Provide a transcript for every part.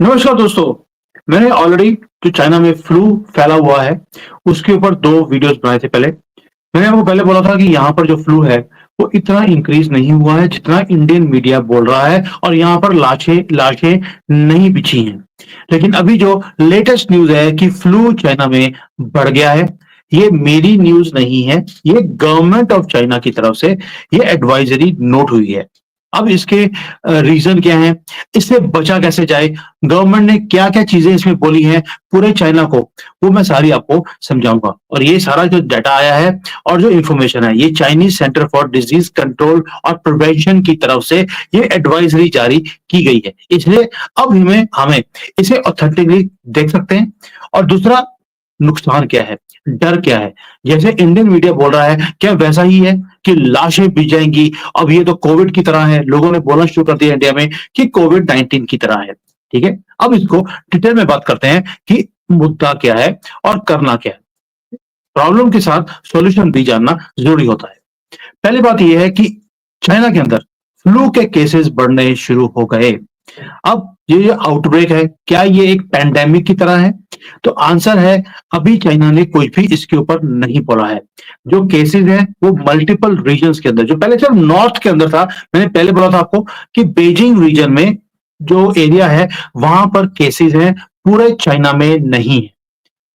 नमस्कार दोस्तों। मैंने ऑलरेडी जो चाइना में फ्लू फैला हुआ है उसके ऊपर 2 वीडियोस बनाए थे पहले। मैंने आपको पहले बोला था कि यहाँ पर जो फ्लू है वो इतना इंक्रीज नहीं हुआ है जितना इंडियन मीडिया बोल रहा है और यहाँ पर लाशें लाशें नहीं बिछी हैं। लेकिन अभी जो लेटेस्ट न्यूज़ है कि फ्लू चाइना में बढ़ गया है, ये मेरी न्यूज़ नहीं है, ये गवर्नमेंट ऑफ चाइना की तरफ से ये एडवाइजरी नोट हुई है। अब इसके रीज़न क्या हैं? इससे बचा कैसे जाए? गवर्नमेंट ने क्या-क्या चीज़ें इसमें बोली हैं पूरे चाइना को, वो मैं सारी आपको समझाऊँगा। और ये सारा जो डाटा आया है और जो इन्फॉर्मेशन है, ये Chinese centre for disease control और प्रिवेंशन की तरफ से ये एडवाइजरी जारी की गई है। इसलिए अब हमें हमें इसे ऑथेंटिकली देख सकते हैं। और दूसरा, नुकसान क्या है? डर क्या है? जैसे इंडियन मीडिया बोल रहा है, क्या वैसा ही है कि लाशें बिछ जाएँगी? अब ये तो कोविड की तरह है। लोगों ने बोलना शुरू कर दिया इंडिया में कि कोविड-19 की तरह है। ठीक है? अब इसको डिटेल में बात करते हैं कि मुद्दा क्या है और करना क्या है। प्रॉब्लम के साथ सॉल्यूशन भी जानना ज़रूरी होता है। पहली बात ये है कि चाइना के अंदर फ्लू के केसेस बढ़ने शुरू हो गए। अब ये जो आउटब्रेक है, क्या ये एक पैंडेमिक की तरह है? तो आंसर है, अभी चाइना ने कुछ भी इसके ऊपर नहीं बोला है। जो केसेस हैं वो मल्टीपल रीजन्स के अंदर, जो पहले सिर्फ नॉर्थ के अंदर था, मैंने पहले बोला था आपको कि बीजिंग रीजन में जो एरिया है वहां पर केसेस हैं, पूरे चाइना में नहीं है।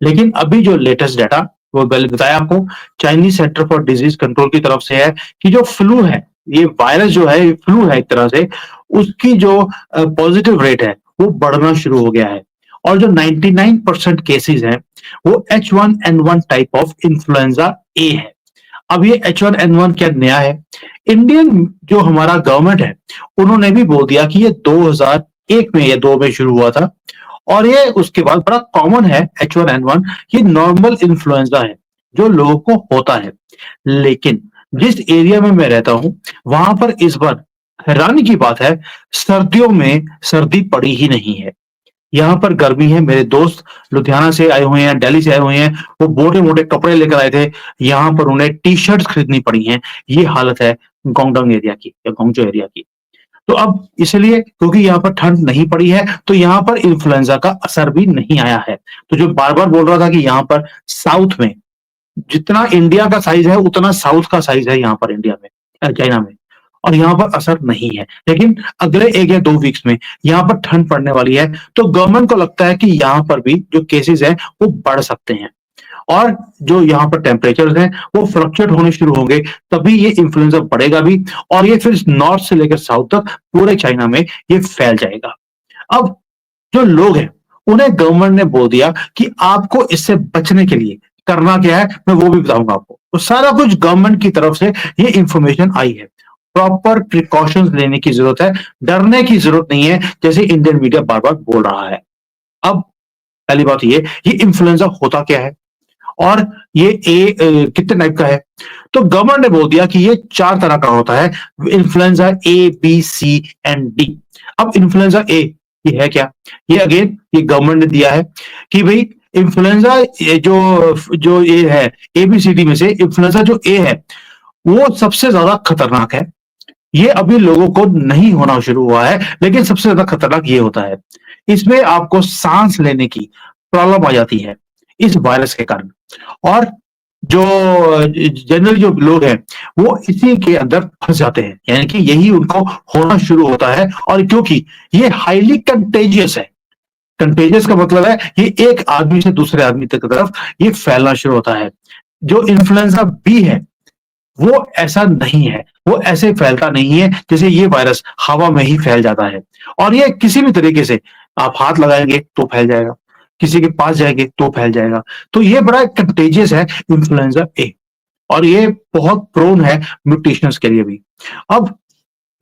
लेकिन अभी जो लेटेस्ट डाटा वो पहले बताया आपको, Chinese centre for disease control की तरफ से है कि जो फ्लू है, ये वायरस जो है, ये फ्लू है एक तरह से, उसकी जो पॉजिटिव रेट है वो बढ़ना शुरू हो गया है। और जो 99% केसेस हैं वो H1N1 टाइप ऑफ इन्फ्लुएंजा ए है। अब ये H1N1 क्या नया है? इंडियन जो हमारा गवर्नमेंट है उन्होंने भी बोल दिया कि ये 2001 में या 2 में शुरू हुआ था और ये उसके बाद बड़ा कॉमन है H1N1। ये नॉर्मल इन्फ्लुएंजा है जो लोगों को होता है। लेकिन जिस एरिया में मैं रहता हूं वहां पर इस बार हैरानी की बात है, सर्दियों में सर्दी पड़ी ही नहीं है। यहाँ पर गर्मी है। मेरे दोस्त लुधियाना से आए हुए हैं, दिल्ली से आए हुए हैं, वो मोटे-मोटे कपड़े लेकर आए थे। यहाँ पर उन्हें टी-शर्ट्स खरीदनी पड़ी हैं। ये हालत है गुंगडोंग एरिया की या गुंगजो एरिया की। तो अब इसलिए क्योंकि यहाँ पर ठंड नहीं पड़ी है, तो यहाँ पर इन्फ्लुएंजा का असर भी नहीं आया है। तो जो बार-बार बोल रहा था कि यहाँ पर साउथ में जितना इंडिया का साइज़ है, उतना साउथ का साइज़ है यहाँ पर इंडिया में चाइना में। और यहाँ पर असर नहीं है। लेकिन अगले 1 या 2 वीक्स में यहाँ पर ठंड पड़ने वाली है, तो गवर्नमेंट को लगता है कि यहाँ पर भी जो केसेज़ हैं, वो बढ़ सकते हैं। और जो यहाँ पर टेम्परेचर्स हैं, वो फ्लक्चुएट होने शुरू होंगे, तभी ये इन्फ्लुएंजा बढ़ेगा भी और ये फिर नॉर्थ से लेकर साउथ तक पूरे चाइना में ये फैल जाएगा। अब जो लोग हैं, उन्हें गवर्नमेंट ने बोल दिया कि आपको इससे बचने के लिए करना क्या है, मैं वो भी बताऊँगा आपको। तो सारा कुछ गवर्नमेंट की तरफ से ये इन्फॉर्मेशन आई है। प्रॉपर प्रिकॉशंस लेने की ज़रूरत है, डरने की ज़रूरत नहीं है, जैसे इंडियन मीडिया बार-बार बोल रहा है। अब पहली बात ये इन्फ्लुएंजा होता क्या है? और ये कितने टाइप का है? तो गवर्नमेंट ने बोल दिया कि ये 4 तरह का होता है, influenza A, B, C and D. अब इन्फ्लुएंजा ए ये है क्या? ये अगेन ये गवर्नमेंट ने दिया है कि भई इन्फ्लुएंजा ये जो जो ये है एबीसीडी में से इन्फ्लुएंजा जो ए है, वो सबसे ज़्यादा खतरनाक है। ये अभी लोगों को नहीं होना शुरू हुआ है, लेकिन सबसे ज़्यादा खतरनाक ये होता है। इसमें आपको साँस लेने की प्रॉब्लम आ जाती है, इस वायरस के कारण। और जो जनरली जो लोग हैं, वो इसी के अंदर फँस जाते हैं, यानी कि यही उनको होना शुरू होता है और क्योंकि ये हाइली कंटेजियस है। कंटेजियस का मतलब है ये एक आदमी से दूसरे आदमी तक की तरफ ये फैलना शुरू होता है। जो इन्फ्लुएंजा बी है वो ऐसा नहीं है, वो ऐसे फैलता नहीं है जैसे ये वायरस हवा में ही फैल जाता है। और ये किसी भी तरीके से आप हाथ लगाएँगे तो फैल जाएगा, किसी के पास जाएँगे तो फैल जाएगा। तो ये बड़ा कंटेजियस है इन्फ्लुएंजा ए और ये बहुत प्रोन है म्यूटेशंस के लिए भी। अब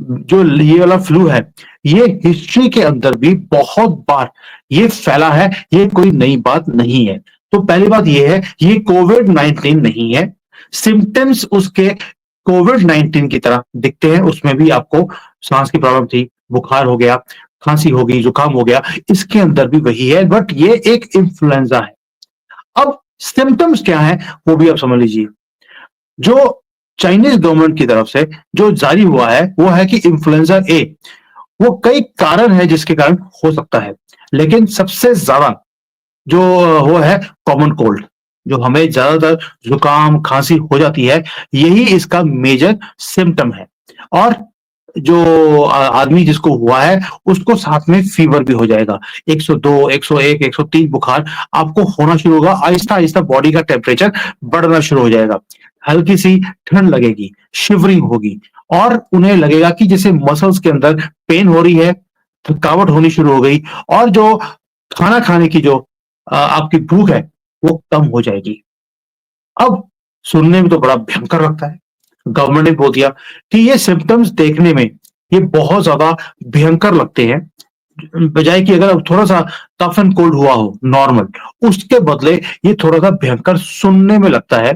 जो ये वाला फ्लू है, ये हिस्ट्री के अंदर भी बहुत बार ये फैला है, ये कोई नई बात नहीं है। तो पहली बात ये है, ये कोविड-19 नहीं है। सिम्पटम्स उसके कोविड-19 की तरह दिखते हैं, उसमें भी आपको सांस की प्रॉब्लम थी, बुखार हो गया, खांसी हो गई, जुकाम हो गया, इसके अंदर भी वही है, बट ये एक इन्फ्लुएंजा है। अब सिम्पटम्स क्या हैं, वो भी आप समझ लीजिए। जो चाइनीज गवर्नमेंट की तरफ से जो जारी हुआ है वो है कि इन्फ्लुएंजा ए वो कई कारण है जिसके कारण हो सकता है। लेकिन सबसे ज्यादा जो वो है कॉमन कोल्ड, जो हमें ज्यादातर जुकाम खांसी हो जाती है, यही इसका मेजर सिम्टम है। और जो आदमी जिसको हुआ है उसको साथ में फीवर भी हो जाएगा, 102, 101, 103 बुखार आपको होना शुरू होगा, आहिस्ता आहिस्ता बॉडी का टेम्परेचर बढ़ना शुरू हो जाएगा, हल्की सी ठंड लगेगी, शिवरिंग होगी, और उन्हें लगेगा कि जैसे मसल्स के अंदर पेन हो रही है, थकावट होनी शुरू हो गई, और जो खाना खाने की जो आपकी भूख है वो कम हो जाएगी। अब सुनने में तो बड़ा भयंकर लगता है। गवर्नमेंट ने बोल दिया कि ये सिम्पटम्स देखने में ये बहुत ज्यादा भयंकर लगते हैं, बजाय कि अगर थोड़ा सा कफ एंड कोल्ड हुआ हो नॉर्मल, उसके बदले ये थोड़ा सा भयंकर सुनने में लगता है।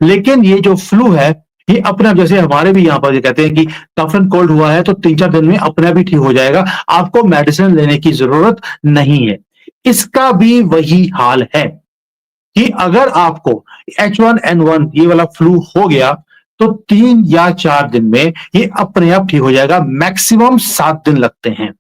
लेकिन ये जो फ्लू है, ये अपने आप, जैसे हमारे भी यहाँ पर ये कहते हैं कि कफ एंड कोल्ड हुआ है तो 3-4 दिन में अपने आप ही ठीक हो जाएगा, आपको मेडिसिन लेने की जरूरत नहीं है। इसका भी वही हाल है कि अगर आपको H1N1 ये वाला फ्लू हो गया तो 3 या 4 दिन में ये अपने आप ठीक हो जाएगा, मैक्सिमम 7 दिन लगते हैं,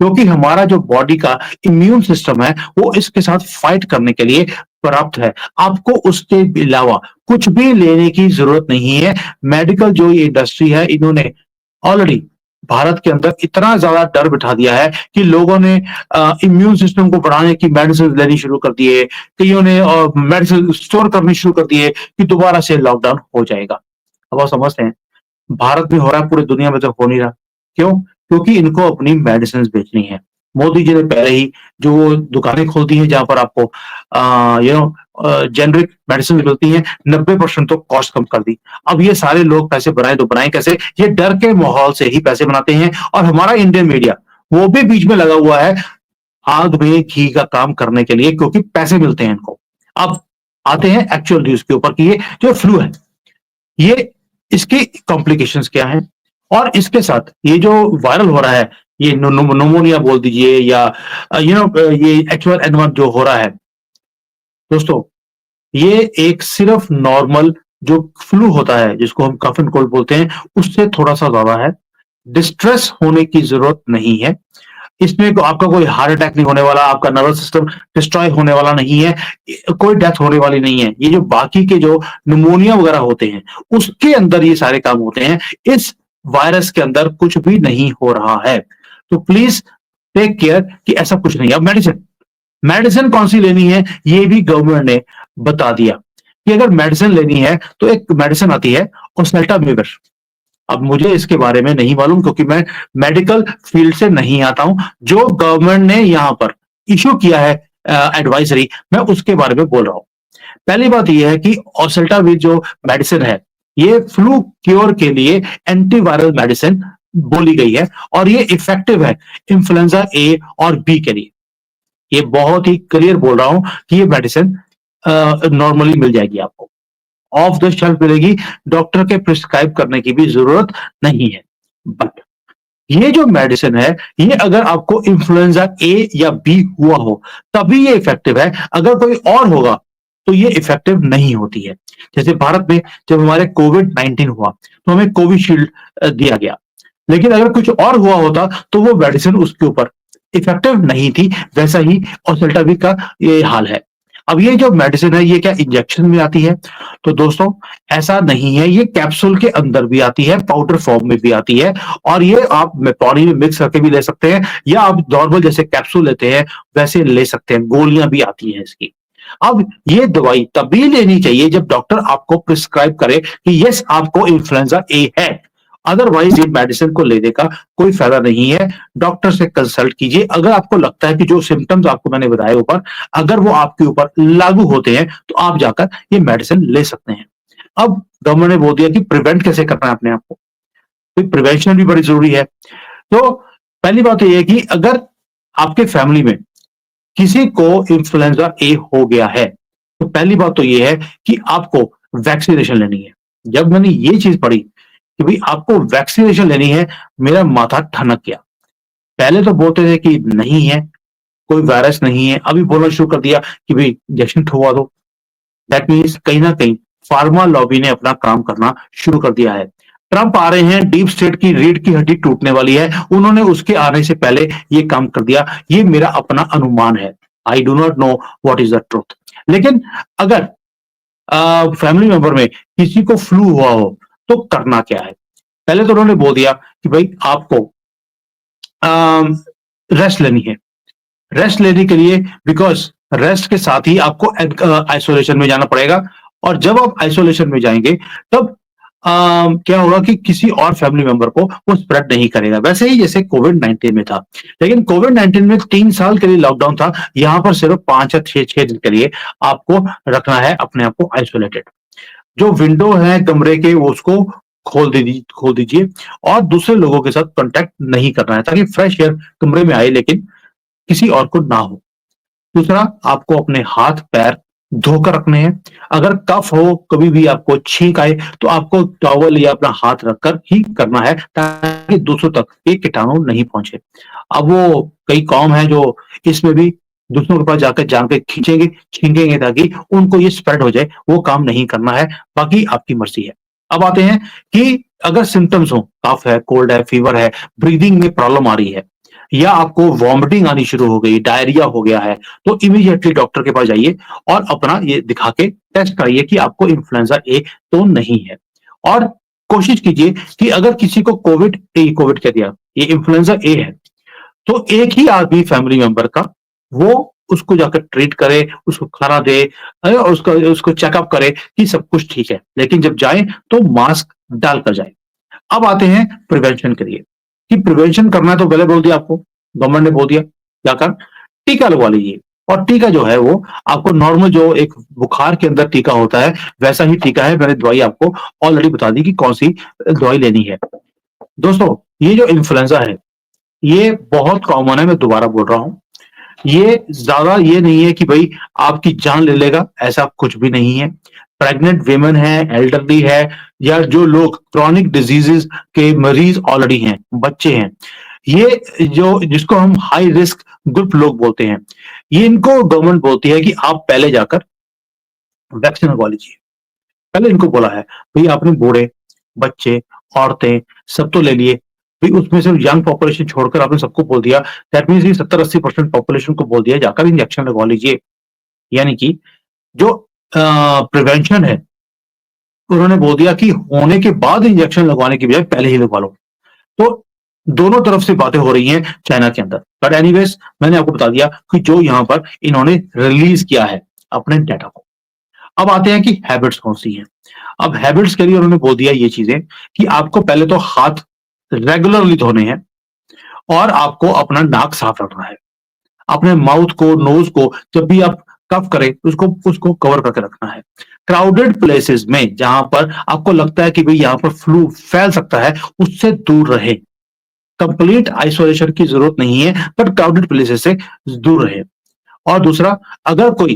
क्योंकि हमारा जो बॉडी का इम्यून सिस्टम है वो इसके साथ फाइट करने के लिए पर्याप्त है। आपको उसके अलावा कुछ भी लेने की जरूरत नहीं है। मेडिकल जो ये इंडस्ट्री है, इन्होंने ऑलरेडी भारत के अंदर इतना ज्यादा डर बिठा दिया है कि लोगों ने इम्यून सिस्टम को बढ़ाने की मेडिसिन लेनी शुरू कर दी है, कईयों ने मेडिसिन स्टोर करनी शुरू कर दी है कि दोबारा से लॉकडाउन हो जाएगा। अब आप समझते हैं, भारत में हो रहा है, पूरी दुनिया में तो हो नहीं रहा। क्यों? क्योंकि इनको अपनी मेडिसिन बेचनी है। मोदी जी ने पहले ही जो वो दुकानें खोल दी हैं जहां पर आपको जेनरिक मेडिसिन मिलती हैं, 90% तो कॉस्ट कम कर दी। अब ये सारे लोग पैसे बनाए तो बनाए कैसे? ये डर के माहौल से ही पैसे बनाते हैं, और हमारा इंडियन मीडिया वो भी बीच में लगा हुआ है आग में घी का काम करने के लिए, क्योंकि पैसे मिलते हैं इनको। अब आते हैं एक्चुअल न्यूज के ऊपर कि ये जो फ्लू है, ये इसकी कॉम्प्लिकेशंस क्या हैं, और इसके साथ ये जो वायरल हो रहा है, ये न्यूमोनिया बोल दीजिए, या ये H1N1 जो हो रहा है, दोस्तों ये एक सिर्फ नॉर्मल जो फ्लू होता है जिसको हम कफ एंड कोल्ड बोलते हैं, उससे थोड़ा सा ज्यादा है। डिस्ट्रेस होने की जरूरत नहीं है। इसमें आपका कोई हार्ट अटैक नहीं होने वाला, आपका नर्वस सिस्टम डिस्ट्रॉय होने वाला नहीं है, कोई डेथ होने वाली नहीं है। ये जो बाकी के जो निमोनिया वगैरह होते हैं उसके अंदर ये सारे काम होते हैं, इस वायरस के अंदर कुछ भी नहीं हो रहा है। तो प्लीज टेक केयर कि ऐसा कुछ नहीं है। अब मेडिसिन मेडिसिन कौन सी लेनी है ये भी गवर्नमेंट ने बता दिया कि अगर मेडिसिन लेनी है तो एक मेडिसिन आती है ओसेल्टामिविर। अब मुझे इसके बारे में नहीं मालूम, क्योंकि मैं मेडिकल फील्ड से नहीं आता हूं। जो गवर्नमेंट ने यहां पर इशू किया है एडवाइजरी, मैं उसके बारे में बोल रहा हूं। पहली बात यह है कि ओसेल्टाविर जो मेडिसिन है, ये फ्लू क्योर के लिए एंटीवायरल मेडिसिन बोली गई है, और ये इफेक्टिव है इन्फ्लुएंजा ए और बी के लिए। ये बहुत ही क्लियर बोल रहा हूं कि ये मेडिसिन नॉर्मली मिल जाएगी आपको, ऑफ द शेल्फ मिलेगी, डॉक्टर के प्रिस्क्राइब करने की भी जरूरत नहीं है। बट ये जो मेडिसिन है, ये अगर आपको इन्फ्लुएंजा ए या बी हुआ हो तभी ये इफेक्टिव है, अगर कोई और होगा तो ये इफेक्टिव नहीं होती है। जैसे भारत में जब हमारे कोविड-19 हुआ तो हमें कोविशील्ड दिया गया, लेकिन अगर कुछ और हुआ होता तो वो मेडिसिन उसके ऊपर इफेक्टिव नहीं थी। वैसा ही ओसेल्टाविर का ये हाल है। अब ये जो मेडिसिन है, ये क्या इंजेक्शन में आती है? तो दोस्तों ऐसा नहीं है, ये कैप्सूल के अंदर भी आती है, पाउडर फॉर्म में भी आती है, और ये आप पानी में मिक्स करके भी ले सकते हैं, या आप नॉर्मल जैसे कैप्सूल लेते हैं वैसे ले सकते हैं। गोलियां भी आती हैं इसकी। अब ये दवाई तभी लेनी चाहिए जब डॉक्टर आपको प्रिस्क्राइब करे कि यस आपको इन्फ्लुएंजा ए है। अदरवाइज ये मेडिसिन को लेने का कोई फायदा नहीं है। डॉक्टर से कंसल्ट कीजिए। अगर आपको लगता है कि जो सिम्टम्स आपको मैंने बताए ऊपर, अगर वो आपके ऊपर लागू होते हैं तो आप जाकर ये मेडिसिन ले सकते हैं। अब गवर्नमेंट ने बोल दिया कि प्रिवेंट कैसे करना है अपने आप को, तो प्रिवेंशन भी बड़ी जरूरी है। तो पहली बात तो ये है कि अगर आपके फैमिली में किसी को इन्फ्लुएंजा ए हो गया है तो पहली बात तो ये है कि आपको वैक्सीनेशन लेनी है। जब मैंने ये चीज पढ़ी कि भाई आपको वैक्सीनेशन लेनी है, मेरा माथा ठनक गया। पहले तो बोलते थे कि नहीं है, कोई वायरस नहीं है, अभी बोलना शुरू कर दिया कि भाई इंजेक्शन ठुकवा दो। दैट मीन्स कहीं ना कहीं फार्मा लॉबी ने अपना काम करना शुरू कर दिया है। ट्रंप आ रहे हैं, डीप स्टेट की रीढ़ की हड्डी टूटने वाली है, उन्होंने उसके आने से पहले ये काम कर दिया, ये मेरा अपना अनुमान है। I do not know what is the truth. लेकिन अगर फैमिली मेंबर में किसी को फ्लू हुआ हो तो करना क्या है? पहले तो उन्होंने बोल दिया कि भाई आपको रेस्ट लेनी है। रेस्ट लेने के लिए, बिकॉज रेस्ट के साथ ही आपको आइसोलेशन में जाना पड़ेगा, और जब आप आइसोलेशन में जाएंगे तब क्या होगा कि किसी और फैमिली मेंबर को वो स्प्रेड नहीं करेगा, वैसे ही जैसे कोविड-19 में था। लेकिन कोविड-19 में 3 साल के लिए लॉकडाउन था, यहां पर सिर्फ 5 या 6 दिन के लिए आपको रखना है अपने आप को आइसोलेटेड। जो विंडो है कमरे के वो उसको खोल दीजिए, और दूसरे लोगों के साथ कांटेक्ट नहीं करना है, ताकि फ्रेश एयर कमरे में आए लेकिन किसी और को ना हो। दूसरा, आपको अपने हाथ पैर धोकर रखने हैं। अगर कफ हो, कभी भी आपको छींक आए, तो आपको टॉवल या अपना हाथ रखकर ही करना है, ताकि दूसरों तक ये कीटाणु नहीं पहुंचे। अब वो कई कौम है जो इसमें भी दूसरों के पास जाकर जान के खींचेंगे, छींकेंगे, ताकि उनको ये स्प्रेड हो जाए, वो काम नहीं करना है। बाकी आपकी मर्जी है। अब आते हैं कि अगर सिम्पटम्स हो, कफ है, कोल्ड है, फीवर है, ब्रीदिंग में प्रॉब्लम आ रही है, या आपको वॉमिटिंग आनी शुरू हो गई, डायरिया हो गया है, तो इमीडिएटली डॉक्टर के पास जाइए और अपना ये दिखा के टेस्ट कराइए कि आपको इन्फ्लुएंजा ए तो नहीं है। और कोशिश कीजिए कि अगर किसी को कोविड कह दिया, ये इन्फ्लुएंजा ए है, तो एक ही आदमी फैमिली मेंबर का वो उसको जाकर ट्रीट करे, उसको खाना दे, और उसको उसको चेकअप करे कि सब कुछ ठीक है। लेकिन जब जाए तो मास्क डालकर जाए। अब आते हैं प्रिवेंशन के लिए, कि प्रिवेंशन करना है तो पहले बोल दिया आपको, गवर्नमेंट ने बोल दिया क्या कर, टीका लगवा लीजिए। और टीका जो है वो आपको नॉर्मल जो एक बुखार के अंदर टीका होता है वैसा ही टीका है। मैंने दवाई आपको ऑलरेडी बता दी कि कौन सी दवाई लेनी है। दोस्तों, ये जो इन्फ्लुएंजा है ये बहुत कॉमन है, मैं दोबारा बोल रहा हूं। ये ज्यादा ये नहीं है कि भाई आपकी जान ले लेगा, ऐसा कुछ भी नहीं है। प्रेग्नेंट वीमेन है, एल्डरली है, या जो लोग क्रॉनिक डिजीजेस के मरीज ऑलरेडी हैं, बच्चे हैं, ये जो जिसको हम हाई रिस्क ग्रुप लोग बोलते हैं, ये इनको गवर्नमेंट बोलती है कि आप पहले जाकर वैक्सीन लगवा लीजिए। पहले इनको बोला है भाई, आपने बूढ़े, बच्चे, औरतें सब तो ले लिए, भाई उसमें सिर्फ यंग पॉपुलेशन छोड़कर आपने सबको बोल दिया। दैट मीन्स 70-80% पॉपुलेशन को बोल दिया जाकर इंजेक्शन लगवा लीजिए। यानी कि जो प्रिवेंशन है, उन्होंने बोल दिया कि होने के बाद इंजेक्शन लगवाने की बजाय पहले ही लगवा लो। तो दोनों तरफ से बातें हो रही हैं चाइना के अंदर। बट एनीवेज, मैंने आपको बता दिया कि जो यहां पर इन्होंने रिलीज किया है अपने डेटा को। अब आते हैं कि हैबिट्स कौन सी हैं। अब हैबिट्स के लिए उन्होंने बोल दिया ये चीजें कि आपको पहले तो हाथ रेगुलरली धोने हैं, और आपको अपना नाक साफ रखना है। अपने माउथ को, नोज को जब भी आप कफ करें उसको उसको कवर करके रखना है। क्राउडेड प्लेसेस में जहां पर आपको लगता है कि भाई यहां पर फ्लू फैल सकता है, उससे दूर रहे। कंप्लीट आइसोलेशन की जरूरत नहीं है, बट क्राउडेड प्लेसेस से दूर रहे। और दूसरा, अगर कोई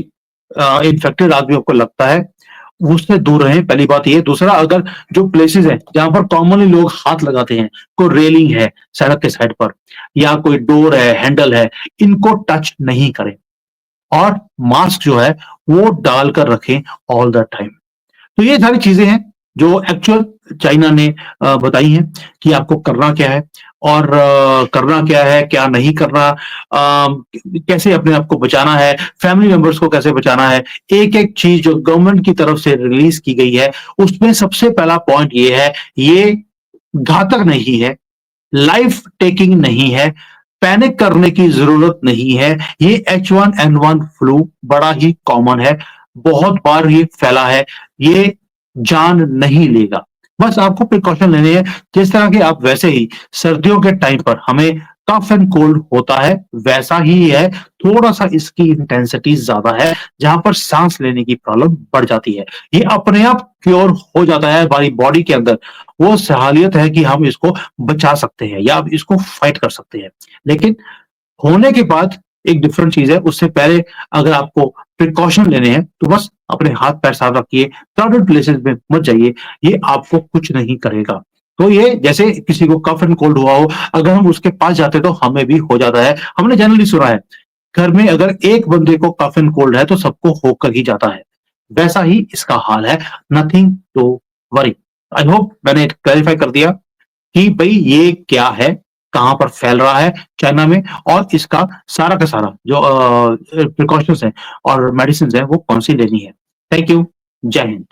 इन्फेक्टेड आदमी आपको लगता है, उससे दूर रहें, पहली बात ये। दूसरा, अगर जो प्लेसेस हैं जहां पर कॉमनली लोग हाथ लगाते हैं, कोई रेलिंग है सड़क के साइड पर, या कोई डोर है, हैंडल है, इनको टच नहीं करें। और मास्क जो है वो डालकर रखें ऑल द टाइम। तो ये सारी चीजें हैं जो एक्चुअल चाइना ने बताई हैं कि आपको करना क्या है, और करना क्या है, क्या नहीं करना, कैसे अपने आप को बचाना है, फैमिली मेंबर्स को कैसे बचाना है। एक एक चीज जो गवर्नमेंट की तरफ से रिलीज की गई है, उसमें सबसे पहला पॉइंट ये है, ये घातक नहीं है, लाइफ टेकिंग नहीं है, पैनिक करने की जरूरत नहीं है। ये H1N1 फ्लू बड़ा ही कॉमन है, बहुत बार ये फैला है, ये जान नहीं लेगा। बस आपको प्रिकॉशन लेने हैं, जिस तरह के आप वैसे ही सर्दियों के टाइम पर हमें कफ एंड कोल्ड होता है, वैसा ही है। थोड़ा सा इसकी इंटेंसिटी ज्यादा है, जहां पर सांस लेने की प्रॉब्लम बढ़ जाती है। ये अपने आप क्योर हो जाता है हमारी बॉडी के अंदर। वो सहालियत है कि हम इसको बचा सकते हैं या इसको फाइट कर सकते हैं। लेकिन होने के बाद एक डिफरेंट चीज है। उससे पहले अगर आपको प्रिकॉशन लेने हैं तो बस अपने हाथ पैर साफ रखिए, क्राउडेड प्लेसेस में मत जाइए, ये आपको कुछ नहीं करेगा। तो ये जैसे किसी को कफ एंड कोल्ड हुआ हो, अगर हम उसके पास जाते तो हमें भी हो जाता है। हमने जनरली सुना है, घर में अगर एक बंदे को कफ एंड कोल्ड है तो सबको होकर ही जाता है। वैसा ही इसका हाल है, nothing to worry. I hope मैंने क्लैरिफाई कर दिया कि भाई ये क्या है, कहाँ पर फैल रहा है चाइना में, और इसका सारा का सारा जो प्रिकॉशंस हैं और मेडिसिन है वो कौन सी लेनी है। Thank you. जय हिंद।